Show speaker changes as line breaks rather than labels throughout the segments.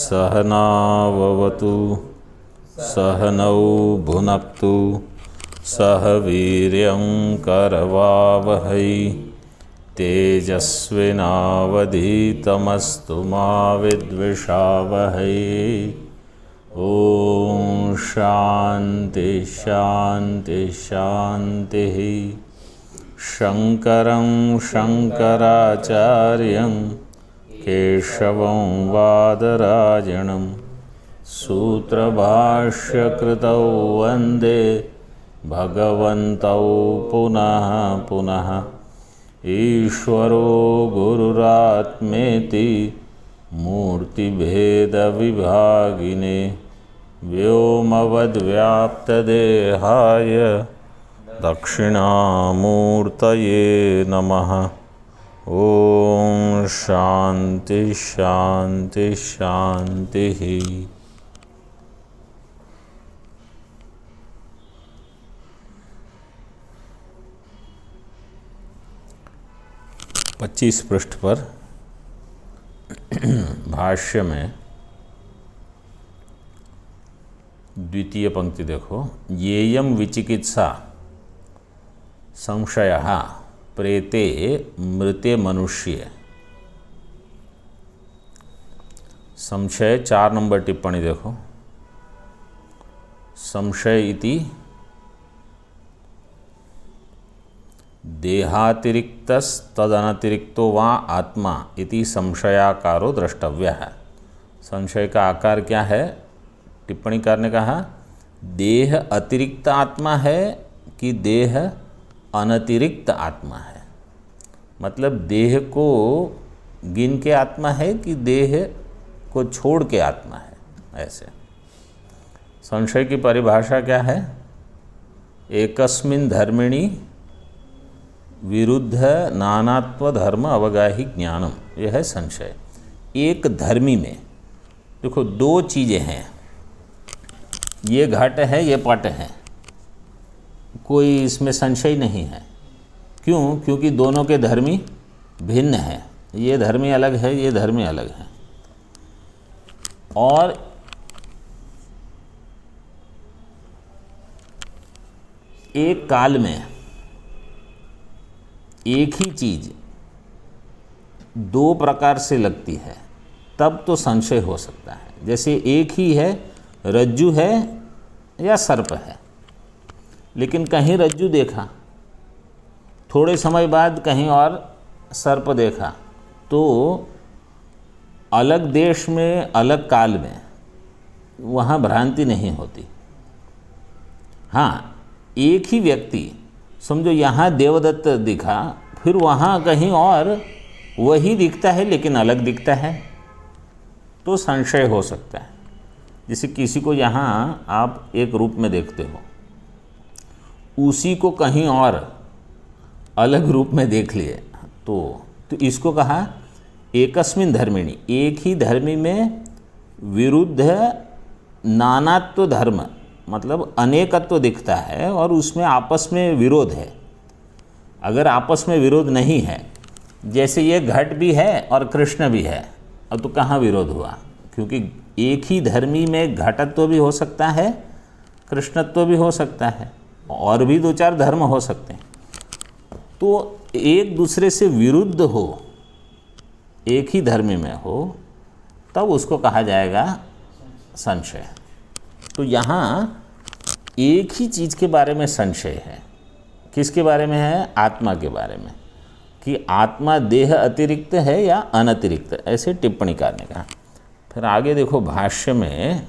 सहनाववतु सहनौ भुनक्तु सह वीर्यं करवावहै तेजस्विनावधीतमस्तु मा विद्विषावहै। ओम शांति शांति शांति। शंकरं शंकराचार्यं केशवं वादरायणं सूत्रभाष्यकृतौ वन्दे भगवन्तौ पुनः पुनः। ईश्वरो गुरुरात्मेति मूर्तिभेदविभागिने व्योमवद्व्याप्तदेहाय दक्षिणामूर्तये नमः। ओम शांति शांति शांति। 25 पृष्ठ पर भाष्य में द्वितीय पंक्ति देखो। येयम विचिकित्सा संशयः प्रेते मृते मनुष्ये। संशय 4 नंबर टिप्पणी देखो। संशय इति देहातिरिक्तस्तदनतिरिक्तो वा आत्मा इति संशयाकारो द्रष्टव्य है। संशय का आकार क्या है? टिप्पणीकार ने कहा देह अतिरिक्त आत्मा है कि देह अनतिरिक्त आत्मा है। मतलब देह को गिन के आत्मा है कि देह को छोड़ के आत्मा है। ऐसे संशय की परिभाषा क्या है? एकस्मिन् धर्मिणि विरुद्ध नानात्व धर्म अवगाही ज्ञानम। यह है संशय। एक धर्मी में देखो 2 चीज़ें हैं, ये घट है ये पट है, कोई इसमें संशय नहीं है। क्यों? क्योंकि दोनों के धर्मी भिन्न है। ये धर्मी अलग है, ये धर्मी अलग है। और एक काल में एक ही चीज 2 प्रकार से लगती है, तब तो संशय हो सकता है। जैसे एक ही है, रज्जु है या सर्प है, लेकिन कहीं रज्जु देखा, थोड़े समय बाद कहीं और सर्प देखा, तो अलग देश में अलग काल में वहाँ भ्रांति नहीं होती। हाँ, एक ही व्यक्ति समझो यहाँ देवदत्त दिखा, फिर वहाँ कहीं और वही दिखता है लेकिन अलग दिखता है, तो संशय हो सकता है। जैसे किसी को यहाँ आप एक रूप में देखते हो, उसी को कहीं और अलग रूप में देख लिए, तो इसको कहा एकस्मिन् धर्मिणि। एक ही धर्मी में विरुद्ध नानात्व धर्म, मतलब अनेकत्व दिखता है और उसमें आपस में विरोध है। अगर आपस में विरोध नहीं है, जैसे ये घट भी है और कृष्ण भी है, अब तो कहाँ विरोध हुआ? क्योंकि एक ही धर्मी में घटत्व भी हो सकता है, कृष्णत्व भी हो सकता है, और भी 2-4 धर्म हो सकते हैं। तो एक दूसरे से विरुद्ध हो, एक ही धर्मी में हो, तब उसको कहा जाएगा संशय। तो यहाँ एक ही चीज़ के बारे में संशय है। किसके बारे में है? आत्मा के बारे में, कि आत्मा देह अतिरिक्त है या अनतिरिक्त, ऐसे टिप्पणीकार ने कहा। फिर आगे देखो भाष्य में,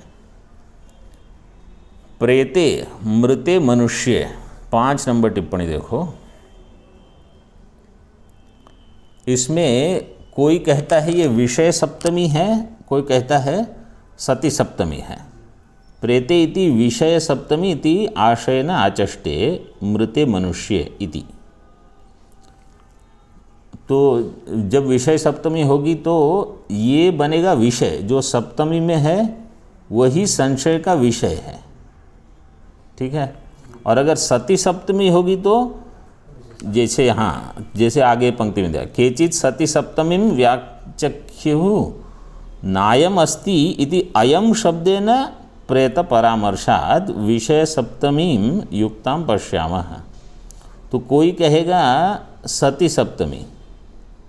प्रेते मृते मनुष्य 5 नंबर टिप्पणी देखो। इसमें कोई कहता है ये विषय सप्तमी है, कोई कहता है सती सप्तमी है। प्रेते इति विषय सप्तमी इति आशयन आचष्टे मृते मनुष्य इति। तो जब विषय सप्तमी होगी तो ये बनेगा विषय, जो सप्तमी में है वही संशय का विषय है। ठीक है। और अगर सती सप्तमी होगी तो जैसे, हाँ, जैसे आगे पंक्ति में दिया, केचित सती सप्तमीं व्याचख्युः नायम अस्ति इति अयम शब्देन प्रेत परामर्शाद विषय सप्तमीं युक्तां पश्यामः। तो कोई कहेगा सती सप्तमी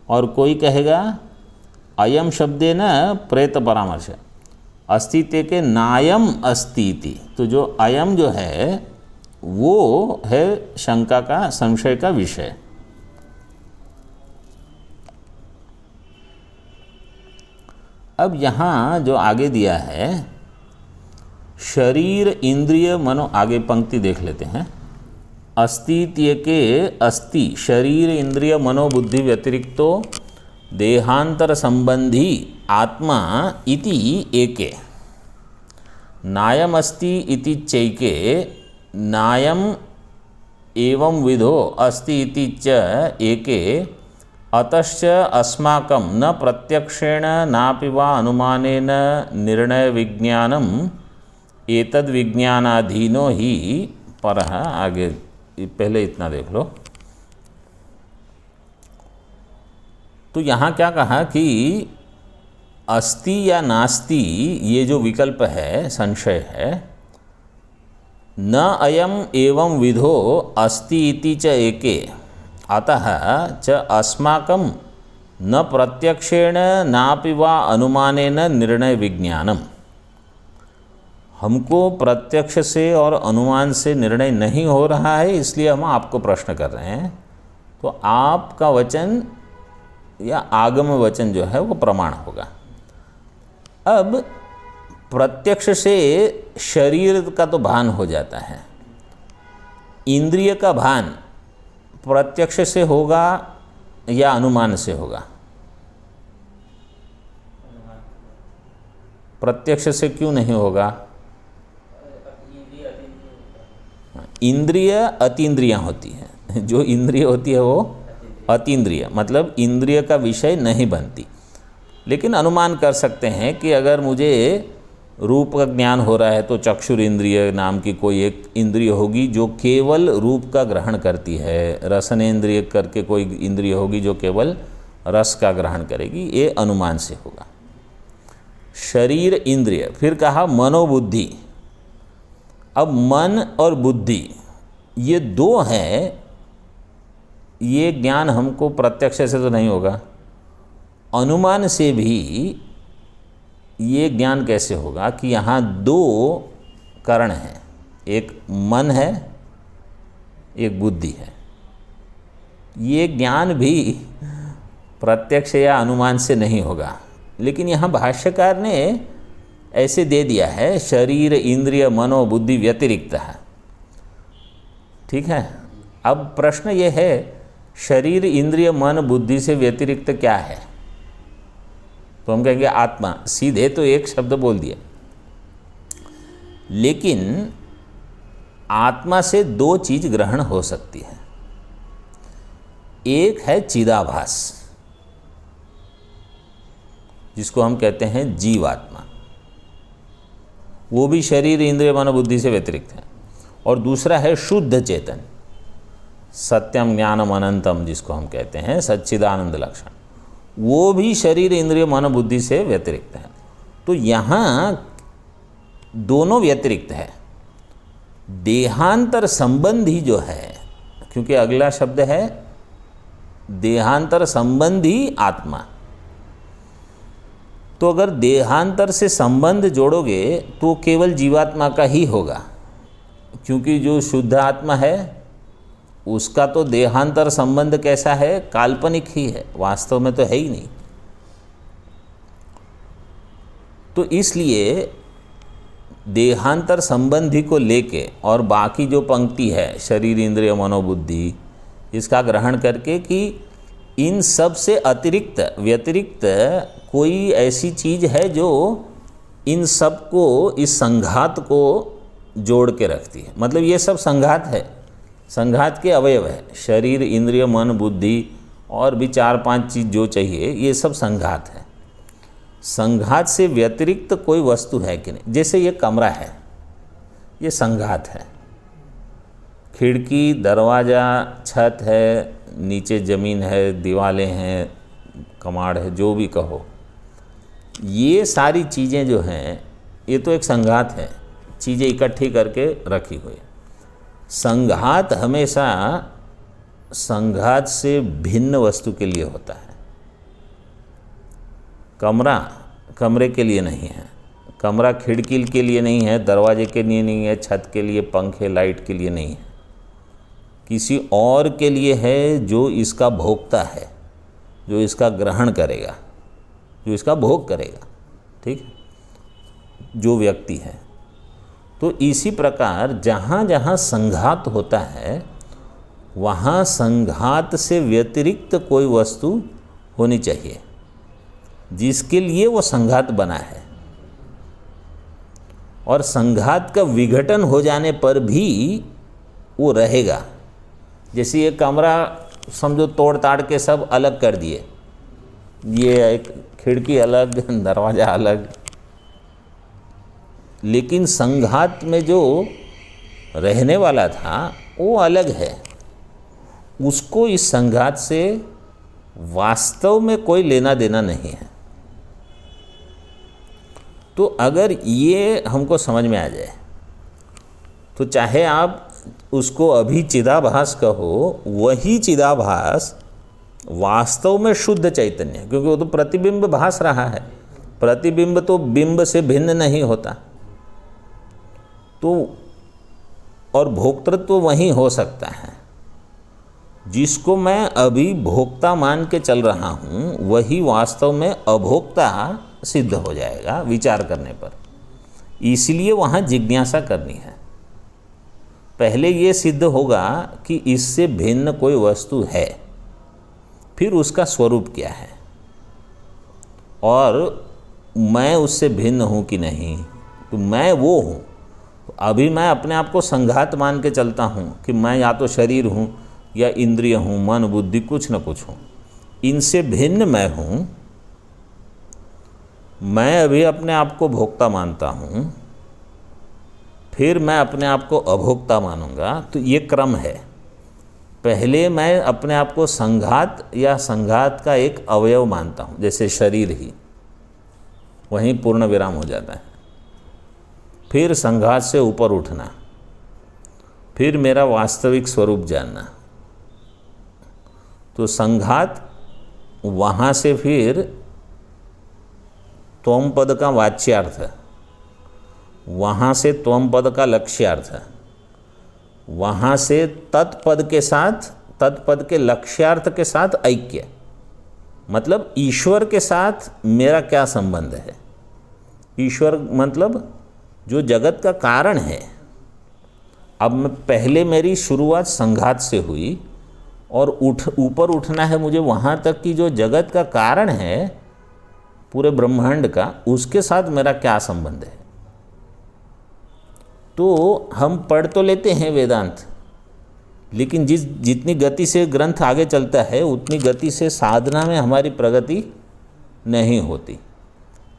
और कोई कहेगा अयम शब्देन प्रेत परामर्श, अस्तित्व के नायम अस्ति। तो जो अयम जो है वो है शंका का, संशय का विषय। अब यहाँ जो आगे दिया है शरीर इंद्रिय मनो, आगे पंक्ति देख लेते हैं। अस्तित्व के अस्ति शरीर इंद्रिय मनोबुद्धि व्यतिरिक्तो देहांतर संबंधी आत्मा इति एके, नायम अस्ति इति चैके, नायम एवं विधो अस्ति इति च एके, अतश्च अस्माकं न प्रत्यक्षेण नापि वा अनुमानेन निर्णय विज्ञानम एतद् विज्ञानाधीनो ही परः। आगे पहले इतना देख लो। तो यहाँ क्या कहा कि अस्ति या नास्ति ये जो विकल्प है, संशय है, न अयम एवं विधो अस्ति इति च एके, अतः च अस्माकं न प्रत्यक्षेण नापि वा अनुमानेन निर्णय विज्ञानम। हमको प्रत्यक्ष से और अनुमान से निर्णय नहीं हो रहा है, इसलिए हम आपको प्रश्न कर रहे हैं। तो आपका वचन या आगम वचन जो है वो प्रमाण होगा। अब प्रत्यक्ष से शरीर का तो भान हो जाता है, इंद्रिय का भान प्रत्यक्ष से होगा या अनुमान से होगा? प्रत्यक्ष से क्यों नहीं होगा? इंद्रिय अतीन्द्रियाँ होती हैं, जो इंद्रिय होती है वो अतीन्द्रिय, मतलब इंद्रिय का विषय नहीं बनती। लेकिन अनुमान कर सकते हैं कि अगर मुझे रूप का ज्ञान हो रहा है तो चक्षुर इंद्रिय नाम की कोई एक इंद्रिय होगी जो केवल रूप का ग्रहण करती है, रसनेन्द्रिय करके कोई इंद्रिय होगी जो केवल रस का ग्रहण करेगी, ये अनुमान से होगा। शरीर इंद्रिय, फिर कहा मनोबुद्धि। अब मन और बुद्धि ये दो हैं, ये ज्ञान हमको प्रत्यक्ष से तो नहीं होगा, अनुमान से भी ये ज्ञान कैसे होगा कि यहाँ दो कारण हैं, एक मन है एक बुद्धि है। ये ज्ञान भी प्रत्यक्ष या अनुमान से नहीं होगा। लेकिन यहाँ भाष्यकार ने ऐसे दे दिया है, शरीर इंद्रिय मनो बुद्धि व्यतिरिक्त है। ठीक है। अब प्रश्न ये है, शरीर इंद्रिय मन बुद्धि से व्यतिरिक्त क्या है? तो हम कहेंगे आत्मा, सीधे तो एक शब्द बोल दिया। लेकिन आत्मा से दो चीज ग्रहण हो सकती है। एक है चिदाभास, जिसको हम कहते हैं जीवात्मा, वो भी शरीर इंद्रिय मन बुद्धि से व्यतिरिक्त है। और दूसरा है शुद्ध चेतन, सत्यम ज्ञानम अनंतम, जिसको हम कहते हैं सच्चिदानंद लक्षण, वो भी शरीर इंद्रिय मन बुद्धि से व्यतिरिक्त है। तो यहाँ दोनों व्यतिरिक्त है। देहांतर संबंधी जो है, क्योंकि अगला शब्द है देहांतर संबंधी आत्मा, तो अगर देहांतर से संबंध जोड़ोगे तो केवल जीवात्मा का ही होगा, क्योंकि जो शुद्ध आत्मा है उसका तो देहांतर संबंध कैसा है? काल्पनिक ही है, वास्तव में तो है ही नहीं। तो इसलिए देहांतर संबंधी को लेके और बाकी जो पंक्ति है शरीर इंद्रिय मनोबुद्धि, इसका ग्रहण करके कि इन सब से अतिरिक्त व्यतिरिक्त कोई ऐसी चीज़ है जो इन सब को, इस संघात को जोड़ के रखती है। मतलब ये सब संघात है, संघात के अवयव है। शरीर इंद्रिय मन बुद्धि और भी 4-5 चीज़ जो चाहिए, ये सब संघात है। संघात से व्यतिरिक्त कोई वस्तु है कि नहीं? जैसे ये कमरा है, ये संघात है। खिड़की, दरवाज़ा, छत है, नीचे ज़मीन है, दीवारें हैं, कमाड़ है, जो भी कहो, ये सारी चीज़ें जो हैं, ये तो एक संघात है, चीज़ें इकट्ठी करके रखी हुई। संघात हमेशा संघात से भिन्न वस्तु के लिए होता है। कमरा कमरे के लिए नहीं है, कमरा खिड़की के लिए नहीं है, दरवाजे के लिए नहीं है, छत के लिए, पंखे लाइट के लिए नहीं है, किसी और के लिए है जो इसका भोक्ता है, जो इसका ग्रहण करेगा, जो इसका भोग करेगा, ठीक है, जो व्यक्ति है। तो इसी प्रकार जहाँ जहाँ संघात होता है वहाँ संघात से व्यतिरिक्त कोई वस्तु होनी चाहिए जिसके लिए वो संघात बना है, और संघात का विघटन हो जाने पर भी वो रहेगा। जैसे ये कमरा समझो तोड़ ताड़ के सब अलग कर दिए, ये एक खिड़की अलग, दरवाज़ा अलग, लेकिन संघात में जो रहने वाला था वो अलग है, उसको इस संघात से वास्तव में कोई लेना देना नहीं है। तो अगर ये हमको समझ में आ जाए तो चाहे आप उसको अभी चिदाभास कहो, वही चिदाभास वास्तव में शुद्ध चैतन्य है, क्योंकि वो तो प्रतिबिंब भास रहा है, प्रतिबिंब तो बिंब से भिन्न नहीं होता। तो और भोक्तृत्व वहीं हो सकता है, जिसको मैं अभी भोक्ता मान के चल रहा हूँ वही वास्तव में अभोक्ता सिद्ध हो जाएगा विचार करने पर। इसलिए वहाँ जिज्ञासा करनी है। पहले ये सिद्ध होगा कि इससे भिन्न कोई वस्तु है, फिर उसका स्वरूप क्या है, और मैं उससे भिन्न हूँ कि नहीं, तो मैं वो हूँ। तो अभी मैं अपने आप को संघात मान के चलता हूँ कि मैं या तो शरीर हूँ या इंद्रिय हूँ, मन बुद्धि कुछ न कुछ हूँ, इनसे भिन्न मैं हूँ। मैं अभी अपने आप को भोक्ता मानता हूँ, फिर मैं अपने आप को अभोक्ता मानूंगा। तो ये क्रम है। पहले मैं अपने आप को संघात या संघात का एक अवयव मानता हूँ, जैसे शरीर ही, वहीं पूर्ण विराम हो जाता है। फिर संघात से ऊपर उठना, फिर मेरा वास्तविक स्वरूप जानना। तो संघात वहाँ से फिर त्वम पद का वाच्यार्थ, वहाँ से त्वम पद का लक्ष्यार्थ, वहाँ से तत्पद के साथ, तत्पद के लक्ष्यार्थ के साथ ऐक्य, मतलब ईश्वर के साथ मेरा क्या संबंध है। ईश्वर मतलब जो जगत का कारण है। अब मैं पहले मेरी शुरुआत संघात से हुई और ऊपर उठना है मुझे वहाँ तक कि जो जगत का कारण है पूरे ब्रह्मांड का, उसके साथ मेरा क्या संबंध है। तो हम पढ़ तो लेते हैं वेदांत, लेकिन जितनी गति से ग्रंथ आगे चलता है उतनी गति से साधना में हमारी प्रगति नहीं होती।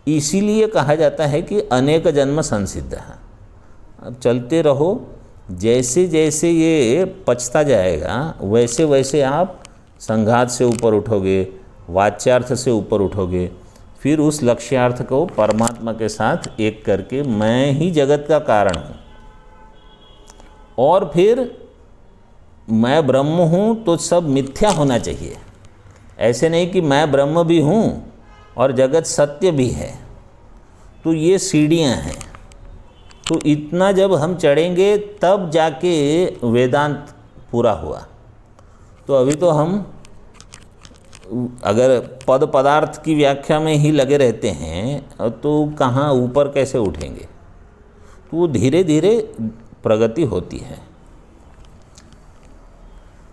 इसीलिए कहा जाता है कि अनेक जन्म संसिद्ध है। अब चलते रहो, जैसे जैसे ये पचता जाएगा वैसे वैसे आप संघात से ऊपर उठोगे, वाच्यार्थ से ऊपर उठोगे, फिर उस लक्ष्यार्थ को परमात्मा के साथ एक करके मैं ही जगत का कारण हूँ, और फिर मैं ब्रह्म हूँ तो सब मिथ्या होना चाहिए। ऐसे नहीं कि मैं ब्रह्म भी हूँ और जगत सत्य भी है। तो ये सीढ़ियाँ हैं। तो इतना जब हम चढ़ेंगे तब जाके वेदांत पूरा हुआ। तो अभी तो हम अगर पद पदार्थ की व्याख्या में ही लगे रहते हैं तो कहाँ ऊपर कैसे उठेंगे। तो धीरे धीरे प्रगति होती है।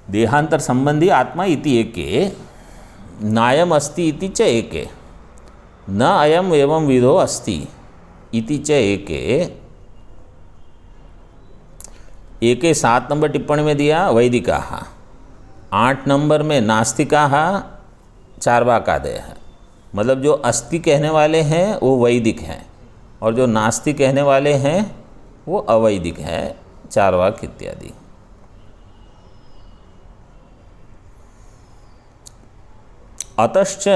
देहांतर संबंधी आत्मा इति एके, नायम अस्ति इति च एके, न अयम एवं विधो अस्ति इति च एके। एके 7 नंबर टिप्पणी में दिया वैदिकाः, 8 नंबर में नास्तिकाः, चार्वाकादय है। मतलब जो अस्ति कहने वाले हैं वो वैदिक हैं और जो नास्ति कहने वाले हैं वो अवैदिक है, चार्वाक इत्यादि। अतश्च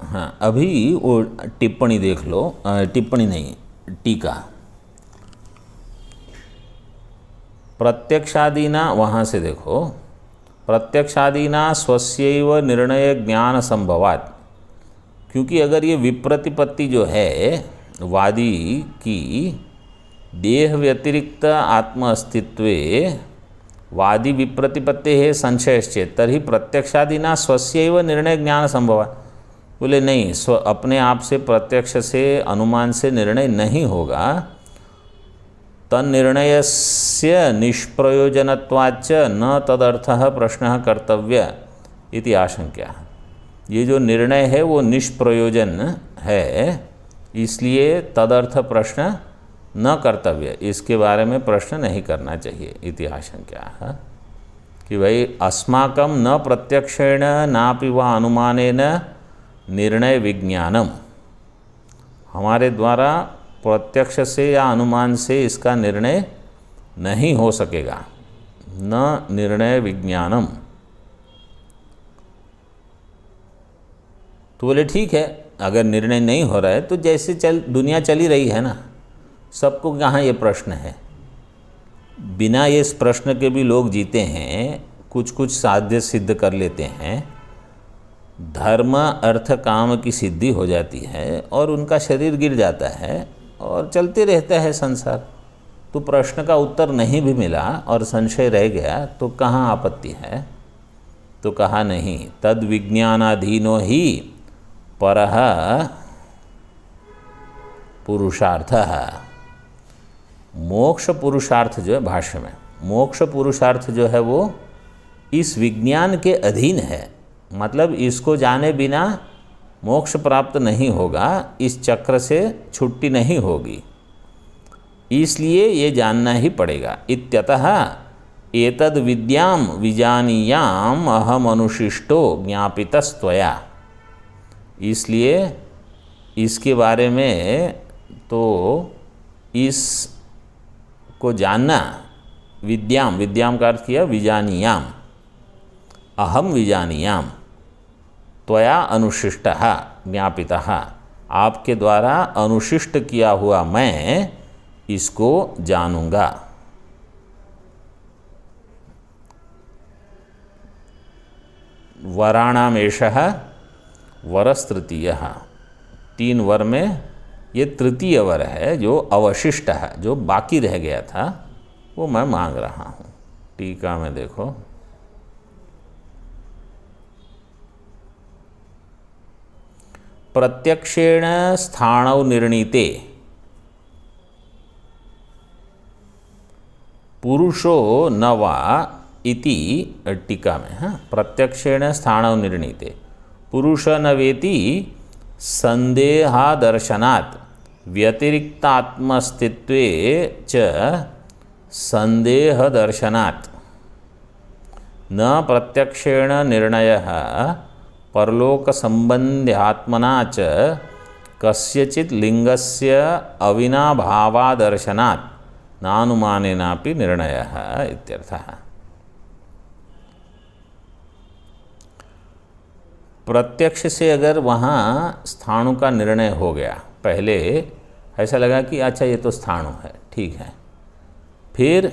हाँ, अभी वो टिप्पणी देख लो, टिप्पणी नहीं, टीका। प्रत्यक्षादिना, वहाँ से देखो, प्रत्यक्षादिना स्वस्यैव निर्णय ज्ञान संभवात्। क्योंकि अगर ये विप्रतिपत्ति जो है वादी की देह व्यतिरिक्त आत्म अस्तित्वे वादी विप्रतिपत्ति है संशयश्चेत तर्हि प्रत्यक्षादिना स्वस्यैव निर्णय ज्ञान संभवात्। बोले नहीं, अपने आप से प्रत्यक्ष से अनुमान से निर्णय नहीं होगा। तन्निर्णयस्य निष्प्रयोजनत्वाच्च न तदर्थः प्रश्नः कर्तव्य इति आशंक्या। ये जो निर्णय है वो निष्प्रयोजन है, इसलिए तदर्थ प्रश्न न कर्तव्य, इसके बारे में प्रश्न नहीं करना चाहिए। इति आशंक्या कि भाई अस्माकं न प्रत्यक्षेण नापि वा अनुमानेन निर्णय विज्ञानम, हमारे द्वारा प्रत्यक्ष से या अनुमान से इसका निर्णय नहीं हो सकेगा। न निर्णय विज्ञानम। तो बोले ठीक है, अगर निर्णय नहीं हो रहा है तो जैसे दुनिया चली रही है ना, सबको यहाँ ये प्रश्न है। बिना इस प्रश्न के भी लोग जीते हैं, कुछ कुछ साध्य सिद्ध कर लेते हैं, धर्म अर्थ काम की सिद्धि हो जाती है और उनका शरीर गिर जाता है और चलते रहता है संसार। तो प्रश्न का उत्तर नहीं भी मिला और संशय रह गया तो कहाँ आपत्ति है? तो कहा नहीं, तद विज्ञानाधीनो ही परः पुरुषार्थः। मोक्ष पुरुषार्थ जो है, भाष्य में मोक्ष पुरुषार्थ जो है वो इस विज्ञान के अधीन है। मतलब इसको जाने बिना मोक्ष प्राप्त नहीं होगा, इस चक्र से छुट्टी नहीं होगी, इसलिए ये जानना ही पड़ेगा। इत्यतः एतद् विद्याम विजानीयाम अहम अनुशिष्टो ज्ञापितस्त्वया। इसलिए इसके बारे में तो इसको जानना, विद्याम, विद्याम का अर्थ किया विजानीयाम, अहम विजानीयाम त्वया अनुशिष्टः ज्ञापितः, आपके द्वारा अनुशिष्ट किया हुआ मैं इसको जानूंगा। वराणामेशः वरस्तृतीयः। 3 वर में ये तृतीय वर है जो अवशिष्ट है, जो बाकी रह गया था, वो मैं मांग रहा हूँ। टीका में देखो, प्रत्यक्षेण स्थाणौ निर्णीते पुरुषो न वा इति। टीका में प्रत्यक्षेण स्थाणौ निर्णीते पुरुष न वेति संदेहादर्शनात् व्यतिरिक्तात्मस्तित्वे च संदेहदर्शनात् न प्रत्यक्षेण निर्णयः परलोकसंबंध्यात्मना च कस्यचित् लिंगस्य अविनाभावादर्शनात् नानुमानेनापि निर्णयः इत्यर्थः। प्रत्यक्ष से अगर वहाँ स्थाणु का निर्णय हो गया, पहले ऐसा लगा कि अच्छा ये तो स्थाणु है, ठीक है, फिर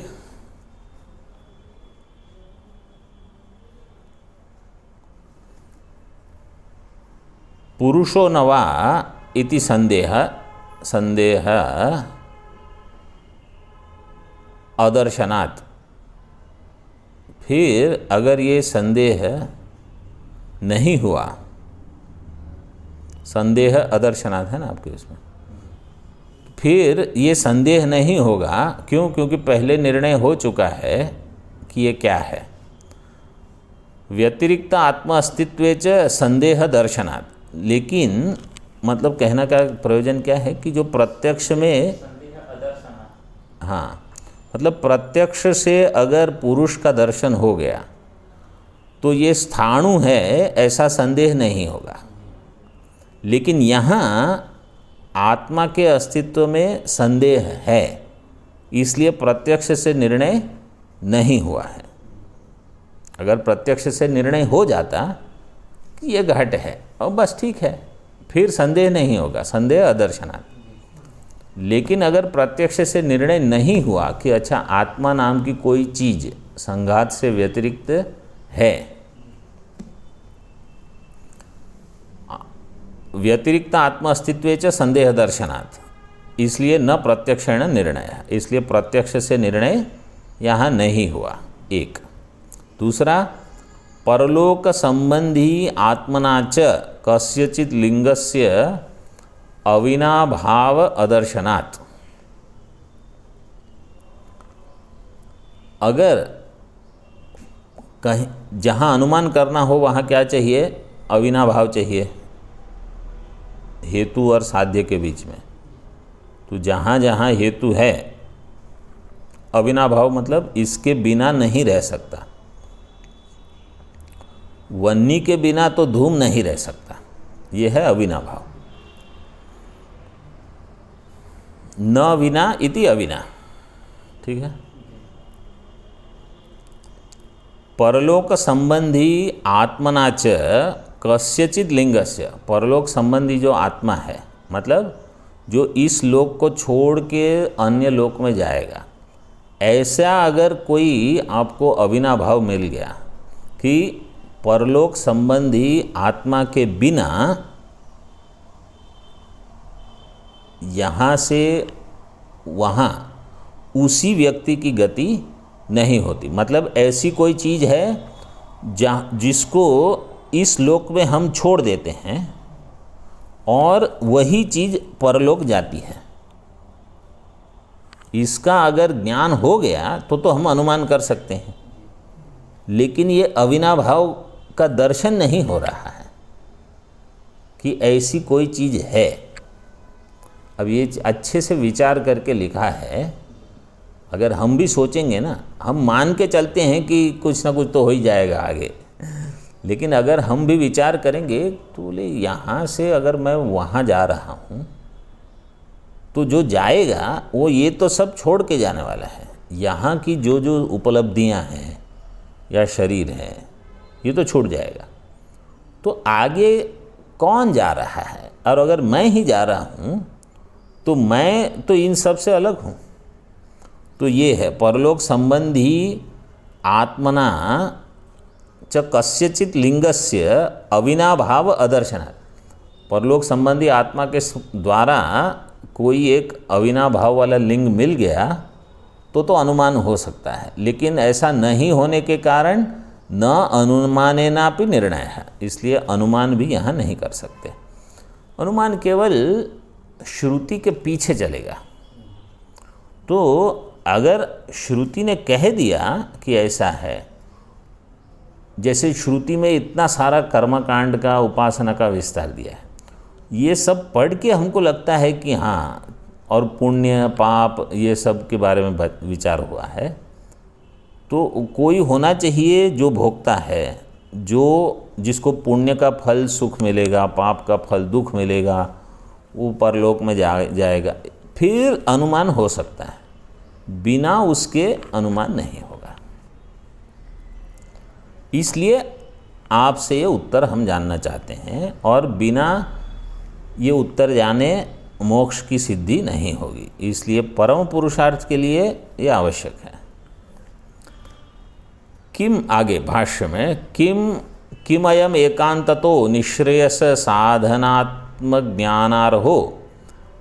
पुरुषो न वा इति संदेह अदर्शनात्, फिर अगर ये संदेह नहीं हुआ, संदेह अदर्शनात् है ना आपके इसमें, फिर ये संदेह नहीं होगा। क्यों? क्योंकि पहले निर्णय हो चुका है कि ये क्या है। व्यतिरिक्त आत्म अस्तित्व च संदेह दर्शनात्। लेकिन मतलब कहना का प्रयोजन क्या है कि जो प्रत्यक्ष में, हाँ, मतलब प्रत्यक्ष से अगर पुरुष का दर्शन हो गया तो ये स्थाणु है ऐसा संदेह नहीं होगा। लेकिन यहाँ आत्मा के अस्तित्व में संदेह है, इसलिए प्रत्यक्ष से निर्णय नहीं हुआ है। अगर प्रत्यक्ष से निर्णय हो जाता कि ये घट है और बस ठीक है, फिर संदेह नहीं होगा, संदेह अदर्शनात्। लेकिन अगर प्रत्यक्ष से निर्णय नहीं हुआ कि अच्छा आत्मा नाम की कोई चीज़ संघात से व्यतिरिक्त है, व्यतिरिक्त आत्मा अस्तित्वे च संदेह दर्शनात्, इसलिए न प्रत्यक्षेण निर्णय, इसलिए प्रत्यक्ष से निर्णय यहाँ नहीं हुआ। एक। दूसरा, परलोक संबंधी आत्मना च कस्यचित् लिंगस्य अविनाभाव अदर्शनात्। अगर कहीं जहाँ अनुमान करना हो वहाँ क्या चाहिए? अविनाभाव चाहिए, हेतु और साध्य के बीच में। तो जहाँ जहाँ हेतु है, अविनाभाव मतलब इसके बिना नहीं रह सकता। वन्नी के बिना तो धूम नहीं रह सकता, ये है अविनाभाव। न विना इति अविना, ठीक है। परलोक संबंधी आत्मना च कस्यचित् लिंगस्य, परलोक संबंधी जो आत्मा है मतलब जो इस लोक को छोड़ के अन्य लोक में जाएगा, ऐसा अगर कोई आपको अविनाभाव मिल गया कि परलोक संबंधी आत्मा के बिना यहाँ से वहाँ उसी व्यक्ति की गति नहीं होती, मतलब ऐसी कोई चीज़ है जिसको इस लोक में हम छोड़ देते हैं और वही चीज़ परलोक जाती है, इसका अगर ज्ञान हो गया तो हम अनुमान कर सकते हैं। लेकिन ये अविनाभाव का दर्शन नहीं हो रहा है कि ऐसी कोई चीज़ है। अब ये अच्छे से विचार करके लिखा है, अगर हम भी सोचेंगे ना, हम मान के चलते हैं कि कुछ ना कुछ तो हो ही जाएगा आगे, लेकिन अगर हम भी विचार करेंगे तो बोले यहाँ से अगर मैं वहाँ जा रहा हूँ तो जो जाएगा वो ये तो सब छोड़ के जाने वाला है। यहाँ की जो जो उपलब्धियाँ हैं या शरीर है ये तो छूट जाएगा, तो आगे कौन जा रहा है? और अगर मैं ही जा रहा हूँ तो मैं तो इन सब से अलग हूँ। तो ये है परलोक संबंधी आत्मना च कस्यचित् लिंगस्य अविनाभाव अदर्शनात्, परलोक संबंधी आत्मा के द्वारा कोई एक अविनाभाव वाला लिंग मिल गया तो अनुमान हो सकता है। लेकिन ऐसा नहीं होने के कारण न अनुमानेनापि निर्णय है, इसलिए अनुमान भी यहाँ नहीं कर सकते। अनुमान केवल श्रुति के पीछे चलेगा। तो अगर श्रुति ने कह दिया कि ऐसा है, जैसे श्रुति में इतना सारा कर्मकांड का उपासना का विस्तार दिया है, ये सब पढ़ के हमको लगता है कि हाँ, और पुण्य पाप ये सब के बारे में विचार हुआ है, तो कोई होना चाहिए जो भोगता है, जो जिसको पुण्य का फल सुख मिलेगा, पाप का फल दुख मिलेगा, वो परलोक में जाएगा, फिर अनुमान हो सकता है। बिना उसके अनुमान नहीं होगा। इसलिए आपसे ये उत्तर हम जानना चाहते हैं, और बिना ये उत्तर जाने मोक्ष की सिद्धि नहीं होगी। इसलिए परम पुरुषार्थ के लिए ये आवश्यक है। किम, आगे भाष्य में, किम अयम एकांततो निःश्रेयस साधनात्मज्ञानार्हो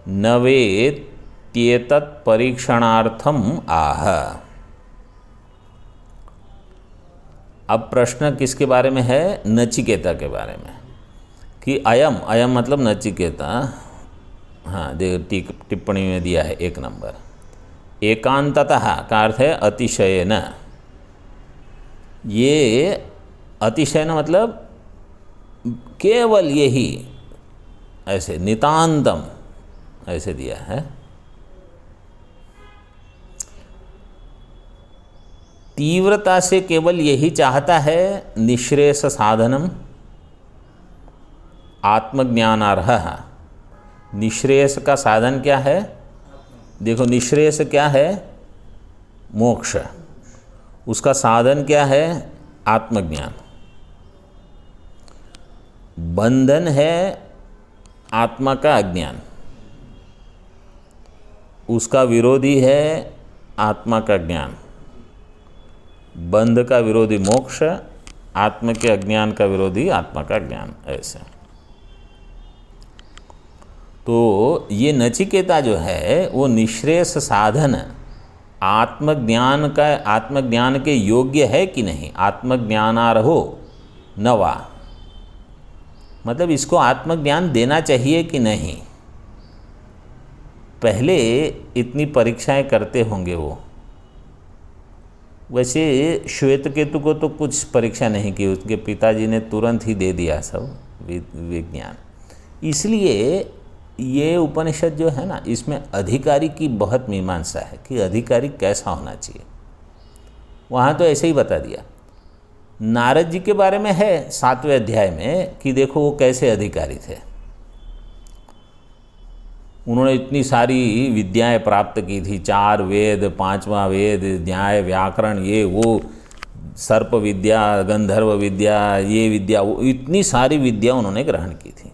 न वेत्येतत् परीक्षणार्थम आह। अब प्रश्न किसके बारे में है? नचिकेता के बारे में, कि अयम मतलब नचिकेता। हाँ, टिप्पणी में दिया है 1 नंबर। एकांततः का अर्थ है अतिशयन। ये अतिशयन मतलब केवल यही, ऐसे नितांतम ऐसे दिया है। तीव्रता से केवल यही चाहता है, निःश्रेयस साधनम आत्मज्ञानार्ह। निःश्रेयस का साधन क्या है? देखो, निःश्रेयस क्या है? मोक्ष। उसका साधन क्या है? आत्मज्ञान। बंधन है आत्मा का अज्ञान, उसका विरोधी है आत्मा का ज्ञान। बंध का विरोधी मोक्ष, आत्मा के अज्ञान का विरोधी आत्मा का ज्ञान। ऐसे तो ये नचिकेता जो है वो निःश्रेयस साधन आत्मज्ञान का, आत्मज्ञान के योग्य है कि नहीं, आत्मज्ञानार्हो न वा, मतलब इसको आत्मज्ञान देना चाहिए कि नहीं। पहले इतनी परीक्षाएं करते होंगे वो। वैसे श्वेतकेतु को तो कुछ परीक्षा नहीं की, उसके पिताजी ने तुरंत ही दे दिया सब विज्ञान। इसलिए ये उपनिषद जो है ना, इसमें अधिकारी की बहुत मीमांसा है कि अधिकारी कैसा होना चाहिए। वहाँ तो ऐसे ही बता दिया। नारद जी के बारे में है 7वें अध्याय में कि देखो वो कैसे अधिकारी थे। उन्होंने इतनी सारी विद्याएं प्राप्त की थी, 4 वेद, 5वां वेद, न्याय, व्याकरण, ये वो, सर्प विद्या, गंधर्व विद्या, ये विद्या, वो इतनी सारी विद्या उन्होंने ग्रहण की थी।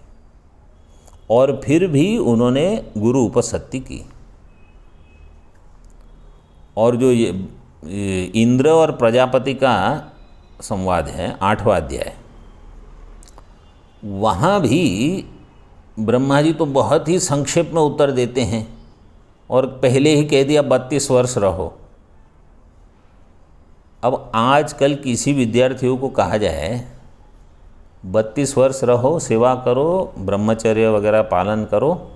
और फिर भी उन्होंने गुरु उपसत्ति की। और जो ये इंद्र और प्रजापति का संवाद है 8वां अध्याय, वहाँ भी ब्रह्मा जी तो बहुत ही संक्षेप में उत्तर देते हैं और पहले ही कह दिया 32 वर्ष रहो। अब आजकल किसी विद्यार्थियों को कहा जाए 32 वर्ष रहो, सेवा करो, ब्रह्मचर्य वगैरह पालन करो,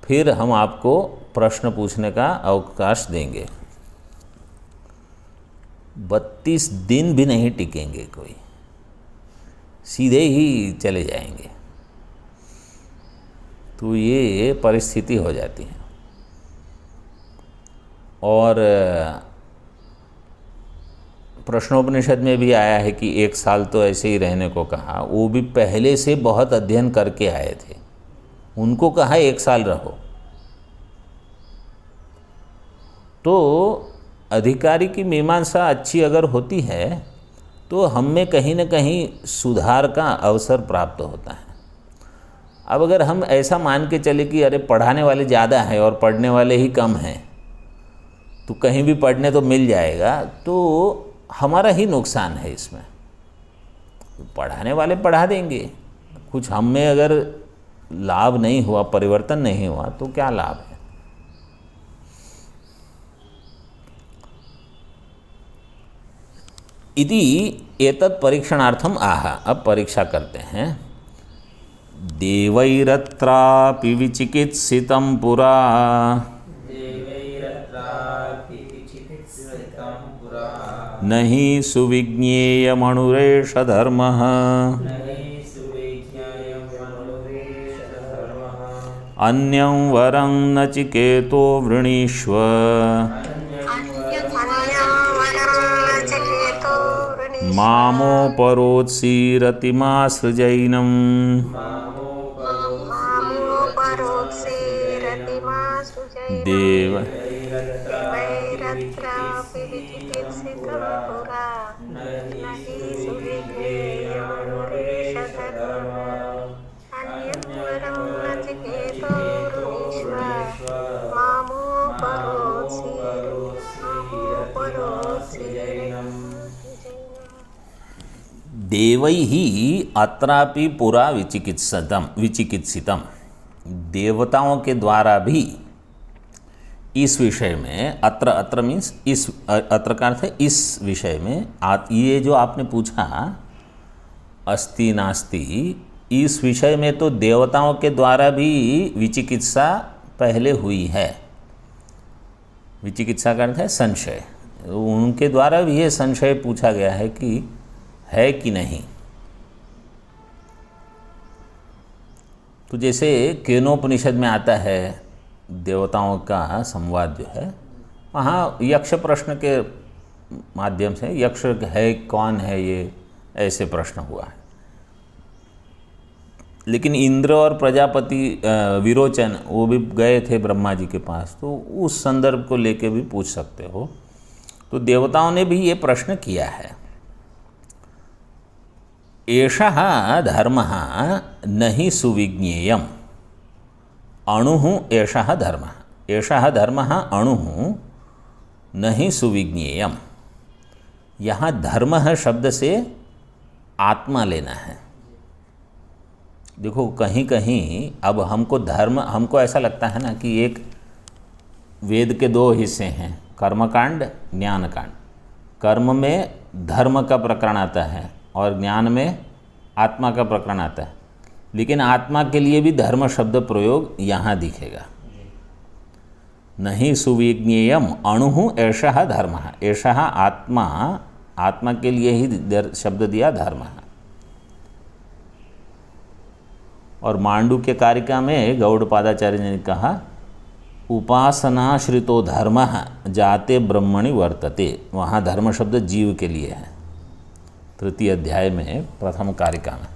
फिर हम आपको प्रश्न पूछने का अवकाश देंगे, 32 दिन भी नहीं टिकेंगे कोई, सीधे ही चले जाएंगे। तो ये परिस्थिति हो जाती है। और प्रश्नोपनिषद में भी आया है कि 1 साल तो ऐसे ही रहने को कहा। वो भी पहले से बहुत अध्ययन करके आए थे, उनको कहा 1 साल रहो। तो अधिकारी की मीमांसा अच्छी अगर होती है तो हम में कहीं न कहीं सुधार का अवसर प्राप्त होता है। अब अगर हम ऐसा मान के चले कि अरे पढ़ाने वाले ज़्यादा हैं और पढ़ने वाले ही कम हैं, तो कहीं भी पढ़ने तो मिल जाएगा, तो हमारा ही नुकसान है इसमें। पढ़ाने वाले पढ़ा देंगे, कुछ हम में अगर लाभ नहीं हुआ, परिवर्तन नहीं हुआ, तो क्या लाभ है। इति एतत् परीक्षणार्थम आह। अब परीक्षा करते हैं। देवैरत्रापि विचिकित्सितं पुरा न हि सुविज्ञेयमणुरेष धर्मः अन्यं वरं नचिकेतो वृणीष्व मामोपरोत्सीरतिमासृजैनम् देव देवैहि अत्रापि पुरा विचिकित्सितम। देवताओं के द्वारा भी इस विषय में, अत्र मीन्स इस, अत्र का अर्थ है इस विषय में, ये जो आपने पूछा अस्ति नास्ति, इस विषय में तो देवताओं के द्वारा भी विचिकित्सा पहले हुई है। विचिकित्सा का अर्थ है संशय। उनके द्वारा भी ये संशय पूछा गया है कि है कि नहीं। तो जैसे केनोपनिषद में आता है देवताओं का संवाद जो है, वहाँ यक्ष प्रश्न के माध्यम से, यक्ष है कौन है ये, ऐसे प्रश्न हुआ है। लेकिन इंद्र और प्रजापति विरोचन, वो भी गए थे ब्रह्मा जी के पास, तो उस संदर्भ को लेके भी पूछ सकते हो। तो देवताओं ने भी ये प्रश्न किया है। एषः धर्मः न हि सुविज्ञेयम्। अणुः एषः धर्मः, एषः धर्मः अणुः नहीं सुविज्ञेयम। यहाँ धर्म शब्द से आत्मा लेना है। देखो कहीं कहीं अब हमको ऐसा लगता है ना कि एक वेद के दो हिस्से हैं, कर्मकांड, ज्ञानकांड। कर्म में धर्म का प्रकरण आता है और ज्ञान में आत्मा का प्रकरण आता है, लेकिन आत्मा के लिए भी धर्म शब्द प्रयोग यहाँ दिखेगा। नहीं सुविज्ञेयम अणुः एषः धर्मः, एषः आत्मा, आत्मा के लिए ही शब्द दिया धर्म। और मांडुक्य कारिका में गौड़पादाचार्य ने कहा उपासनाश्रितो धर्मः जाते ब्रह्मणि वर्तते। वहाँ धर्म शब्द जीव के लिए है, तृतीय अध्याय में प्रथम कारिका में।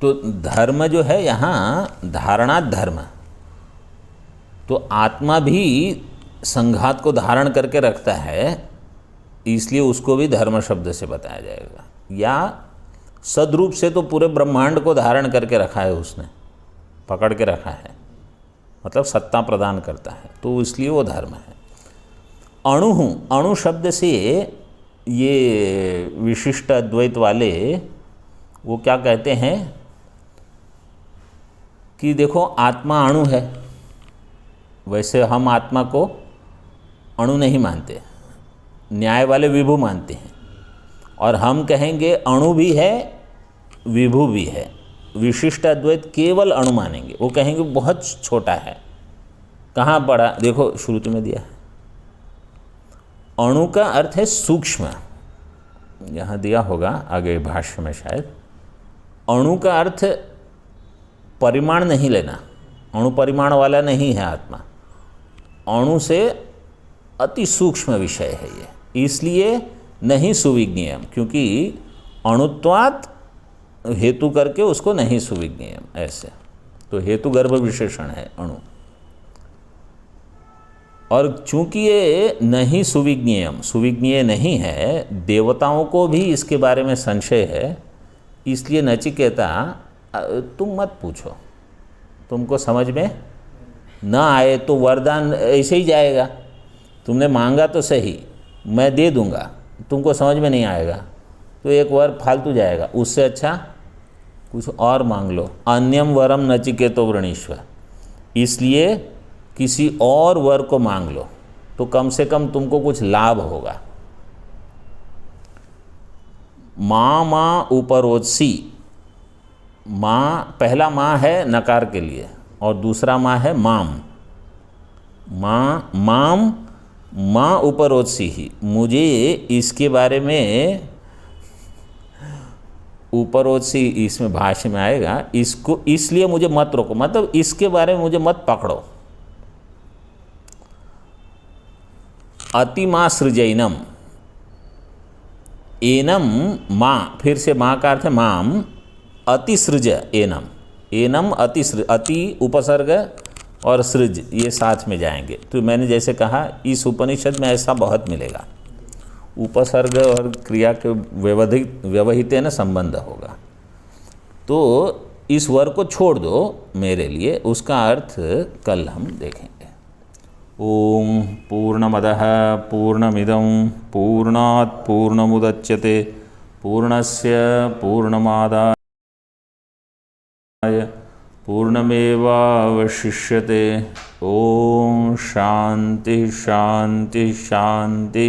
तो धर्म जो है यहाँ धारणात् धर्म, तो आत्मा भी संघात को धारण करके रखता है, इसलिए उसको भी धर्म शब्द से बताया जाएगा। या सद्रूप से तो पूरे ब्रह्मांड को धारण करके रखा है, उसने पकड़ के रखा है, मतलब सत्ता प्रदान करता है, तो इसलिए वो धर्म है। अणु, अणु शब्द से ये विशिष्ट अद्वैत वाले वो क्या कहते हैं कि देखो आत्मा अणु है, वैसे हम आत्मा को अणु नहीं मानते, न्याय वाले विभु मानते हैं। और हम कहेंगे अणु भी है विभु भी है। विशिष्ट अद्वैत केवल अणु मानेंगे, वो कहेंगे बहुत छोटा है। कहाँ पढ़ा? देखो श्रुति में दिया है। अणु का अर्थ है सूक्ष्म, यहाँ दिया होगा आगे भाष्य में शायद। अणु का अर्थ परिमाण नहीं लेना, अणु परिमाण वाला नहीं है आत्मा, अणु से अति सूक्ष्म विषय है ये, इसलिए नहीं सुविज्ञेयम, क्योंकि अणुत्वात् हेतु करके उसको नहीं सुविज्ञेयम, ऐसे तो हेतु गर्भ विशेषण है अणु। और चूंकि ये नहीं सुविज्ञेयम, सुविज्ञेय नहीं है, देवताओं को भी इसके बारे में संशय है, इसलिए नचिकेता तुम मत पूछो, तुमको समझ में ना आए तो वरदान ऐसे ही जाएगा। तुमने मांगा तो सही, मैं दे दूंगा, तुमको समझ में नहीं आएगा तो एक वर फालतू जाएगा, उससे अच्छा कुछ और मांग लो। अन्यम वरम नचिकेतो वृणीष्व, इसलिए किसी और वर को मांग लो तो कम से कम तुमको कुछ लाभ होगा। माँ माँ उपरोत्सी, माँ पहला माँ है नकार के लिए और दूसरा माँ है माम। माँ माम माँ उपरोत्सी ही, मुझे इसके बारे में उपरोत्सी इसमें भाष्य में आएगा, इसको इसलिए मुझे मत रोको, मतलब इसके बारे में मुझे मत पकड़ो। अति माँ सृजैनम, एनम माँ, फिर से माँ का अर्थ है माम, अतिसृज एनम, एनम अतिसृज, अति उपसर्ग और सृज ये साथ में जाएंगे। तो मैंने जैसे कहा इस उपनिषद में ऐसा बहुत मिलेगा, उपसर्ग और क्रिया के व्यवहितेन संबंध होगा। तो इस वर को छोड़ दो मेरे लिए, उसका अर्थ कल हम देखेंगे। ओम पूर्णमदः पूर्णमिदं पूर्णात् पूर्णमुदच्यते पूर्णस्य पूर्णमादाय पूर्णमेवावशिष्यते। ओम शांति शांति शांति।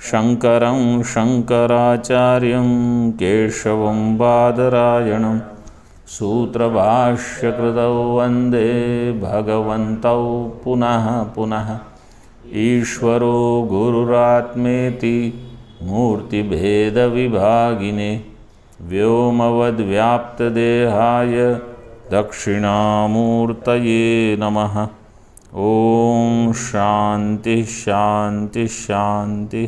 शंकरं शंकराचार्यं केशवं बादरायणं सूत्रभाष्यकृतौ वन्दे भगवन्तौ पुनः पुनः। ईश्वरो गुरुरात्मेति मूर्तिभेदविभागिने व्योमवद्व्याप्तदेहाय दक्षिणामूर्तये नमः। ओम शांति शांति शांति।